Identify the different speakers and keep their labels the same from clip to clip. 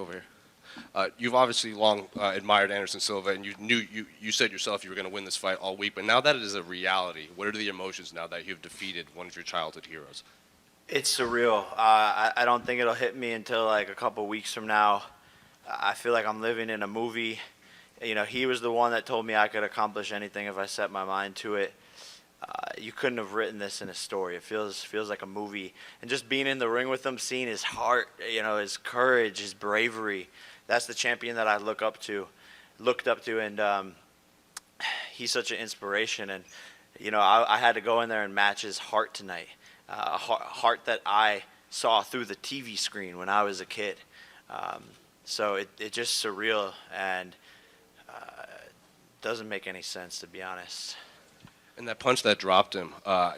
Speaker 1: over here. You've obviously long admired Anderson Silva, and you said yourself you were going to win this fight all week. But now that it is a reality, what are the emotions now that you've defeated one of your childhood heroes?
Speaker 2: It's surreal. I don't think it'll hit me until like a couple weeks from now. I feel like I'm living in a movie. You know, he was the one that told me I could accomplish anything if I set my mind to it. You couldn't have written this in a story. It feels like a movie. And just being in the ring with him, seeing his heart, you know, his courage, his bravery. That's the champion that I looked up to, and he's such an inspiration. And you know, I had to go in there and match his heart tonight, a heart that I saw through the TV screen when I was a kid. So it just surreal and doesn't make any sense, to be honest.
Speaker 1: And that punch that dropped him,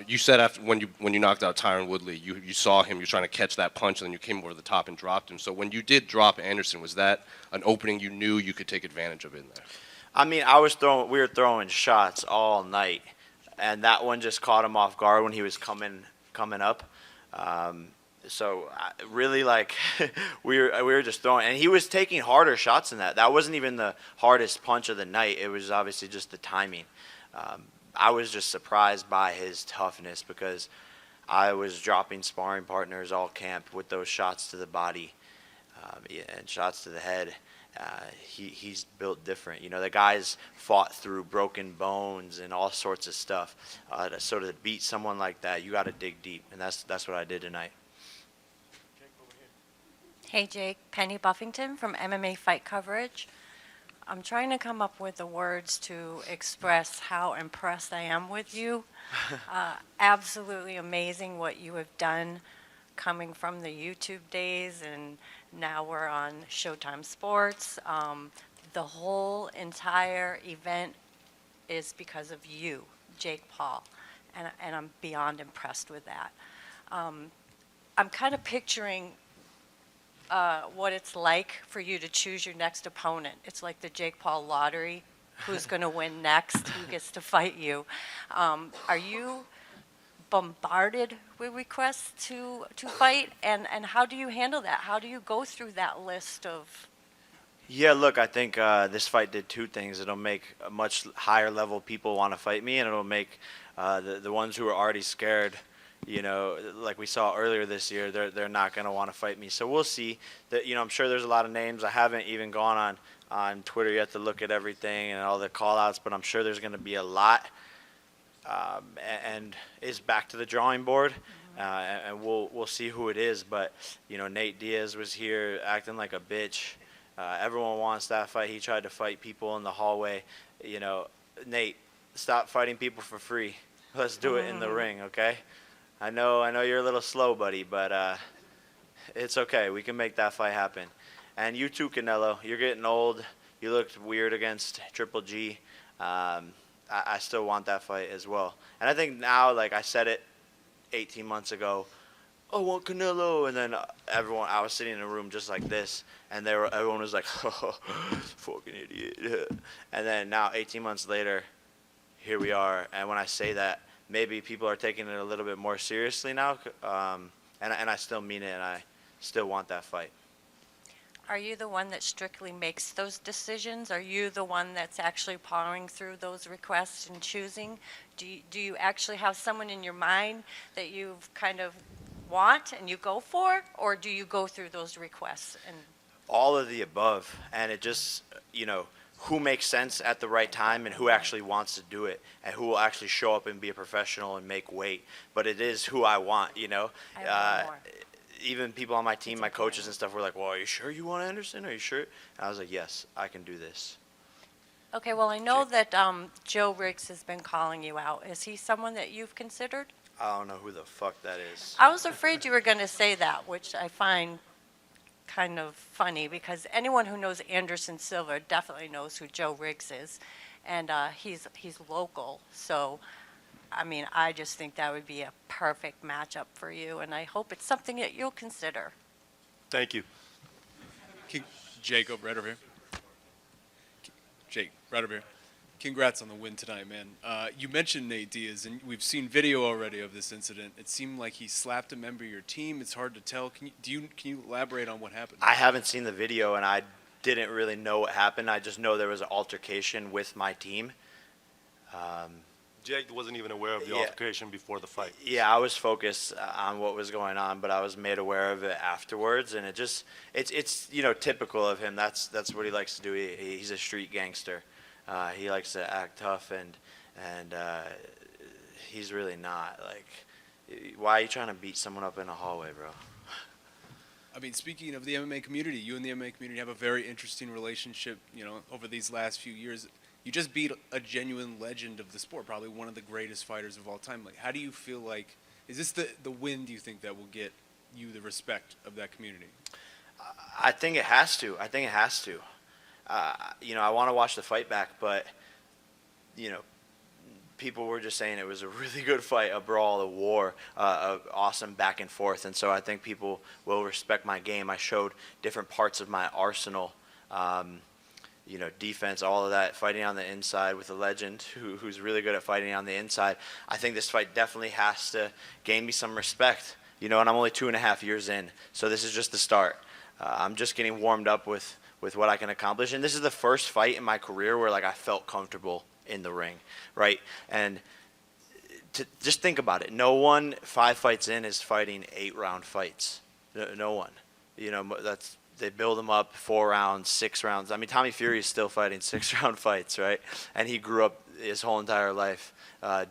Speaker 1: you said after when you knocked out Tyron Woodley, you saw him, you're trying to catch that punch, and then you came over the top and dropped him. So when you did drop Anderson, was that an opening you knew you could take advantage of in there?
Speaker 2: I mean, we were throwing shots all night, and that one just caught him off guard when he was coming up. So really, like, we were just throwing, and he was taking harder shots than that. That wasn't even the hardest punch of the night. It was obviously just the timing. I was just surprised by his toughness because I was dropping sparring partners all camp with those shots to the body and shots to the head. He's built different. You know, the guy's fought through broken bones and all sorts of stuff. So to beat someone like that, you got to dig deep, and that's what I did tonight.
Speaker 3: Hey Jake, Penny Buffington from MMA Fight Coverage. I'm trying to come up with the words to express how impressed I am with you. Absolutely amazing what you have done coming from the YouTube days, and now we're on Showtime Sports. The whole entire event is because of you, Jake Paul, and I'm beyond impressed with that. I'm kind of picturing what it's like for you to choose your next opponent. It's like the Jake Paul lottery. Who's going to win next? Who gets to fight you? Are you bombarded with requests to fight? And how do you handle that? How do you go through that list of...
Speaker 2: Yeah, look, I think this fight did two things. It'll make a much higher level people want to fight me, and it'll make the ones who are already scared, you know, like we saw earlier this year, they're not going to want to fight me. So we'll see. That, you know, I'm sure there's a lot of names. I haven't even gone on Twitter yet to look at everything and all the call-outs, but I'm sure there's going to be a lot. And it's back to the drawing board, and we'll see who it is. But, you know, Nate Diaz was here acting like a bitch. Everyone wants that fight. He tried to fight people in the hallway. You know, Nate, stop fighting people for free. Let's do it in the ring, okay? I know you're a little slow, buddy, but it's okay. We can make that fight happen. And you too, Canelo. You're getting old. You looked weird against Triple G. I still want that fight as well. And I think now, like I said it 18 months ago, I want Canelo. And then I was sitting in a room just like this, and everyone was like, oh, fucking idiot. And then now, 18 months later, here we are. And when I say that, maybe people are taking it a little bit more seriously now, and I still mean it, and I still want that fight.
Speaker 3: Are you the one that strictly makes those decisions? Are you the one that's actually powering through those requests and choosing? Do you actually have someone in your mind that you kind of want and you go for, or do you go through those requests? And
Speaker 2: all of the above, and it just, you know, who makes sense at the right time and who actually wants to do it and who will actually show up and be a professional and make weight. But it is who I want, you know. Even people on my team, my coaches and stuff were like, well, are you sure you want Anderson? Are you sure? And I was like, yes, I can do this.
Speaker 3: Okay, well, I know that Joe Riggs has been calling you out. Is he someone that you've considered?
Speaker 2: I don't know who the fuck that is.
Speaker 3: I was afraid you were going to say that, which I find kind of funny, because anyone who knows Anderson Silva definitely knows who Joe Riggs is, and he's local. So, I mean, I just think that would be a perfect matchup for you, and I hope it's something that you'll consider.
Speaker 4: Thank you. Jake, right over here. Jake, right over here. Congrats on the win tonight, man. You mentioned Nate Diaz, and we've seen video already of this incident. It seemed like he slapped a member of your team. It's hard to tell. Can you elaborate on what happened?
Speaker 2: I haven't seen the video, and I didn't really know what happened. I just know there was an altercation with my team.
Speaker 5: Jake wasn't even aware of the
Speaker 2: Yeah.
Speaker 5: altercation before the fight.
Speaker 2: Yeah, I was focused on what was going on, but I was made aware of it afterwards, and it's typical of him. That's what he likes to do. He's a street gangster. He likes to act tough, and he's really not. Like, why are you trying to beat someone up in a hallway, bro?
Speaker 4: I mean, speaking of the MMA community, you and the MMA community have a very interesting relationship, over these last few years. You just beat a genuine legend of the sport, probably one of the greatest fighters of all time. Like, how do you feel like, is this the win, do you think, that will get you the respect of that community?
Speaker 2: I think it has to. I want to watch the fight back, but, people were just saying it was a really good fight, a brawl, a war, awesome back and forth. And so I think people will respect my game. I showed different parts of my arsenal, defense, all of that, fighting on the inside with a legend who's really good at fighting on the inside. I think this fight definitely has to gain me some respect, and I'm only 2.5 years in. So this is just the start. I'm just getting warmed up with what I can accomplish. And this is the first fight in my career where, like, I felt comfortable in the ring, right? And just think about it. No one 5 fights in is fighting 8-round fights. No one. They build them up 4 rounds, 6 rounds. I mean, Tommy Fury is still fighting 6-round fights, right? And he grew up his whole entire life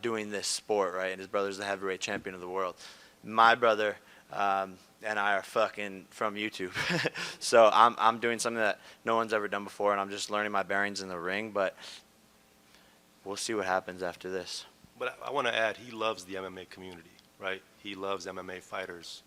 Speaker 2: doing this sport, right? And his brother's the heavyweight champion of the world. My brother and I are fucking from YouTube. So I'm doing something that no one's ever done before, and I'm just learning my bearings in the ring. But we'll see what happens after this.
Speaker 5: But I want to add, he loves the MMA community, right? He loves MMA fighters.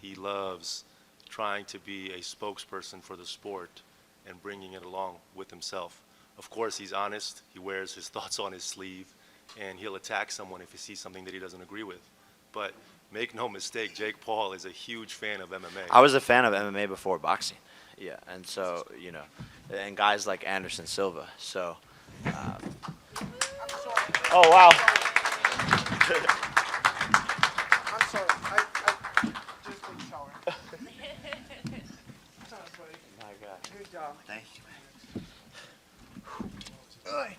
Speaker 5: He loves trying to be a spokesperson for the sport and bringing it along with himself. Of course, he's honest. He wears his thoughts on his sleeve, and he'll attack someone if he sees something that he doesn't agree with. But make no mistake, Jake Paul is a huge fan of MMA.
Speaker 2: I was a fan of MMA before boxing. Yeah, and so, and guys like Anderson Silva. So, oh, wow.
Speaker 6: I'm sorry. I just took a shower. Sorry, buddy.
Speaker 2: My God.
Speaker 6: Good job.
Speaker 2: Thank you,
Speaker 6: Ugh.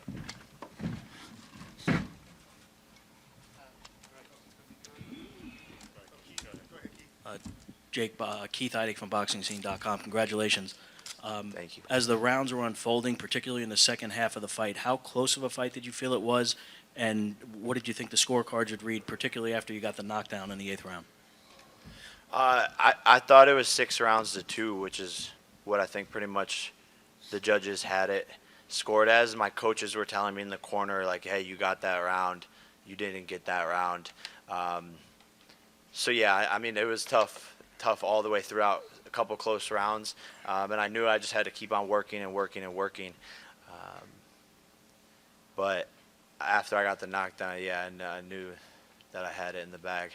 Speaker 7: Keith Heidig from BoxingScene.com. Congratulations.
Speaker 2: Thank you.
Speaker 7: As the rounds were unfolding, particularly in the second half of the fight, how close of a fight did you feel it was, and what did you think the scorecards would read, particularly after you got the knockdown in the 8th round?
Speaker 2: I thought it was 6 rounds to 2, which is what I think pretty much the judges had it scored as. My coaches were telling me in the corner, like, hey, you got that round. You didn't get that round. So, yeah, I mean, it was tough all the way throughout. A couple close rounds, and I knew I just had to keep on working and working and working. But after I got the knockdown, yeah, and I knew that I had it in the bag.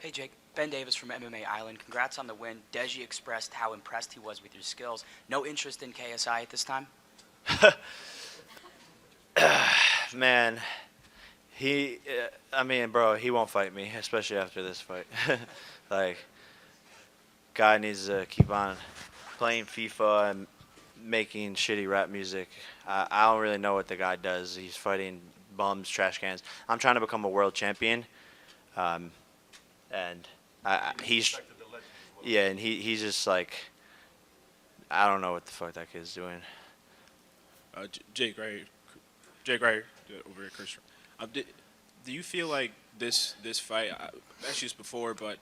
Speaker 8: Hey Jake, Ben Davis from MMA Island. Congrats on the win. Deji expressed how impressed he was with your skills. No interest in KSI at this time?
Speaker 2: Man, bro, he won't fight me, especially after this fight. Like, guy needs to keep on playing FIFA and making shitty rap music. I don't really know what the guy does. He's fighting bums, trash cans. I'm trying to become a world champion, and he's just like, I don't know what the fuck that kid's doing.
Speaker 9: Jake right here, over here, Chris. Do you feel like this fight? I've asked you this before, but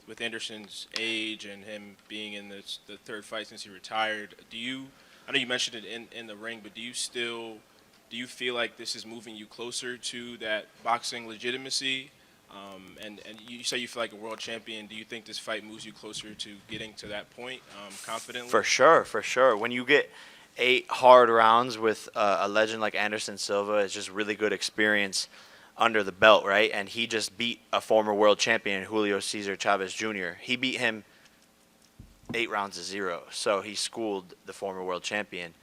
Speaker 9: with Anderson's age and him being in the 3rd fight since he retired, I know you mentioned it in the ring, but do you feel like this is moving you closer to that boxing legitimacy? And you say you feel like a world champion. Do you think this fight moves you closer to getting to that point confidently?
Speaker 2: For sure. When you get 8 hard rounds with a legend like Anderson Silva, it's just really good experience under the belt, right? And he just beat a former world champion, Julio Cesar Chavez Jr. He beat him 8 rounds to 0, so he schooled the former world champion.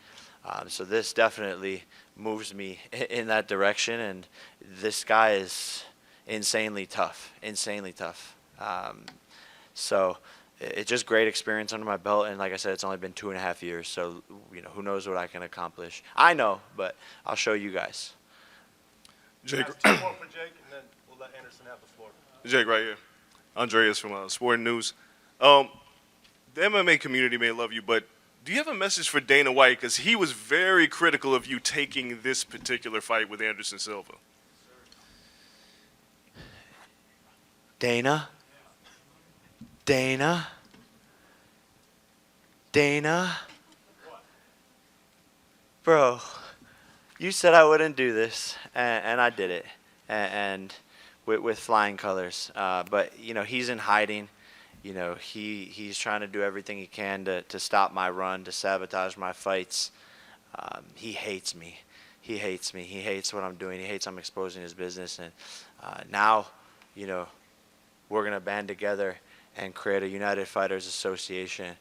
Speaker 2: So this definitely moves me in that direction, and this guy is insanely tough, insanely tough. So it's just great experience under my belt, and like I said, it's only been 2.5 years, so who knows what I can accomplish. I know, but I'll show you guys.
Speaker 5: Jake, two more for Jake, and then we'll let Anderson have the floor. Jake, right here. Andreas from Sporting News. The MMA community may love you, but do you have a message for Dana White? Because he was very critical of you taking this particular fight with Anderson Silva.
Speaker 2: Dana? Dana? Dana? Bro, you said I wouldn't do this, and I did it, and with flying colors. But, he's in hiding. He's trying to do everything he can to stop my run, to sabotage my fights. He hates me. He hates me. He hates what I'm doing. He hates I'm exposing his business. And now, we're going to band together and create a United Fighters Association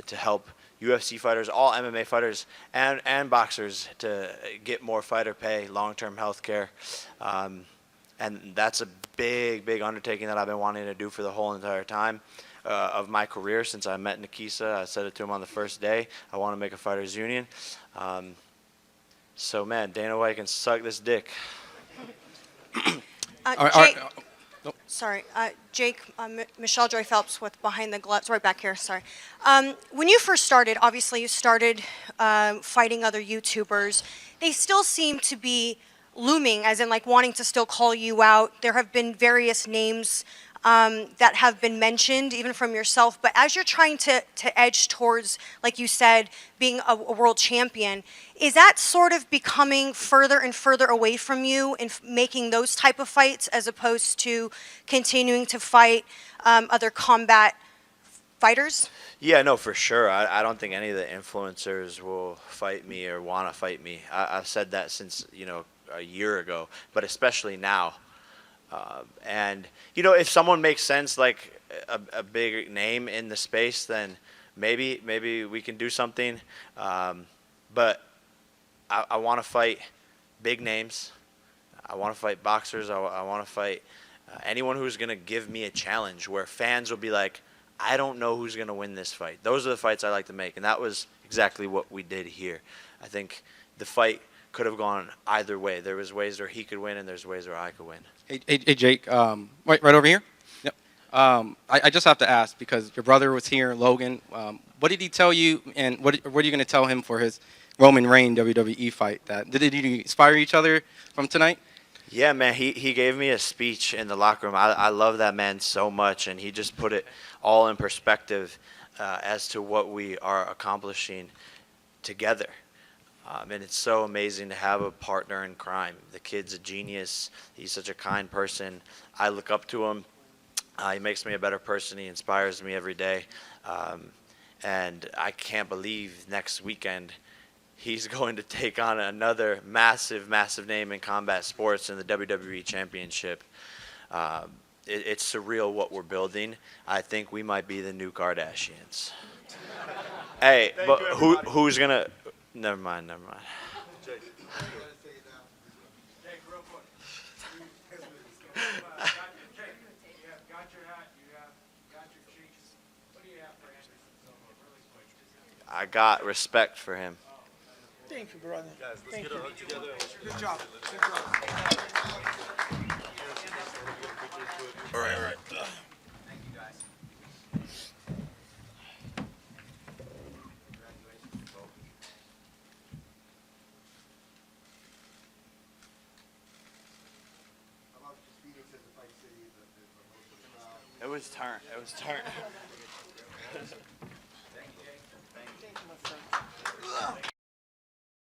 Speaker 2: to help UFC fighters, all MMA fighters, and boxers to get more fighter pay, long-term health care. And that's a big, big undertaking that I've been wanting to do for the whole entire time of my career since I met Nikisa. I said it to him on the first day. I want to make a fighters union. So, man, Dana White can suck this dick.
Speaker 10: Jake, sorry, Jake, Michelle Joy Phelps with Behind the Gloves, right back here, sorry. When you first started, obviously you started fighting other YouTubers. They still seem to be looming, as in like wanting to still call you out. There have been various names that have been mentioned, even from yourself. But as you're trying to edge towards, like you said, being a world champion, is that sort of becoming further and further away from you in making those type of fights as opposed to continuing to fight other combat fighters?
Speaker 2: Yeah, no, for sure. I don't think any of the influencers will fight me or want to fight me. I've said that since, a year ago, but especially now. And, if someone makes sense, like a big name in the space, then maybe we can do something. But I want to fight big names. I want to fight boxers. I want to fight anyone who's going to give me a challenge where fans will be like, I don't know who's going to win this fight. Those are the fights I like to make, and that was exactly what we did here. I think the fight could have gone either way. There was ways where he could win, and there's ways where I could win.
Speaker 11: Hey Jake, right over here. Yep. I just have to ask because your brother was here, Logan. What did he tell you, and what are you going to tell him for his Roman Reigns WWE fight? Did you inspire each other from tonight?
Speaker 2: Yeah, man, he gave me a speech in the locker room. I love that man so much, and he just put it all in perspective as to what we are accomplishing together. And it's so amazing to have a partner in crime. The kid's a genius. He's such a kind person. I look up to him. He makes me a better person. He inspires me every day. And I can't believe next weekend he's going to take on another massive, massive name in combat sports in the WWE Championship. It's surreal what we're building. I think we might be the new Kardashians. Hey, but who's going to... Never mind.
Speaker 6: Jake, real quick. You have got your hat, you have got your cheeks. What do you have for Anderson Silva? Really quick.
Speaker 2: I got respect for him.
Speaker 6: Thank you, brother.
Speaker 5: Guys, let's get a hug together.
Speaker 6: Good job. Good job.
Speaker 5: All right.
Speaker 6: Thank you, guys.
Speaker 2: It was turned.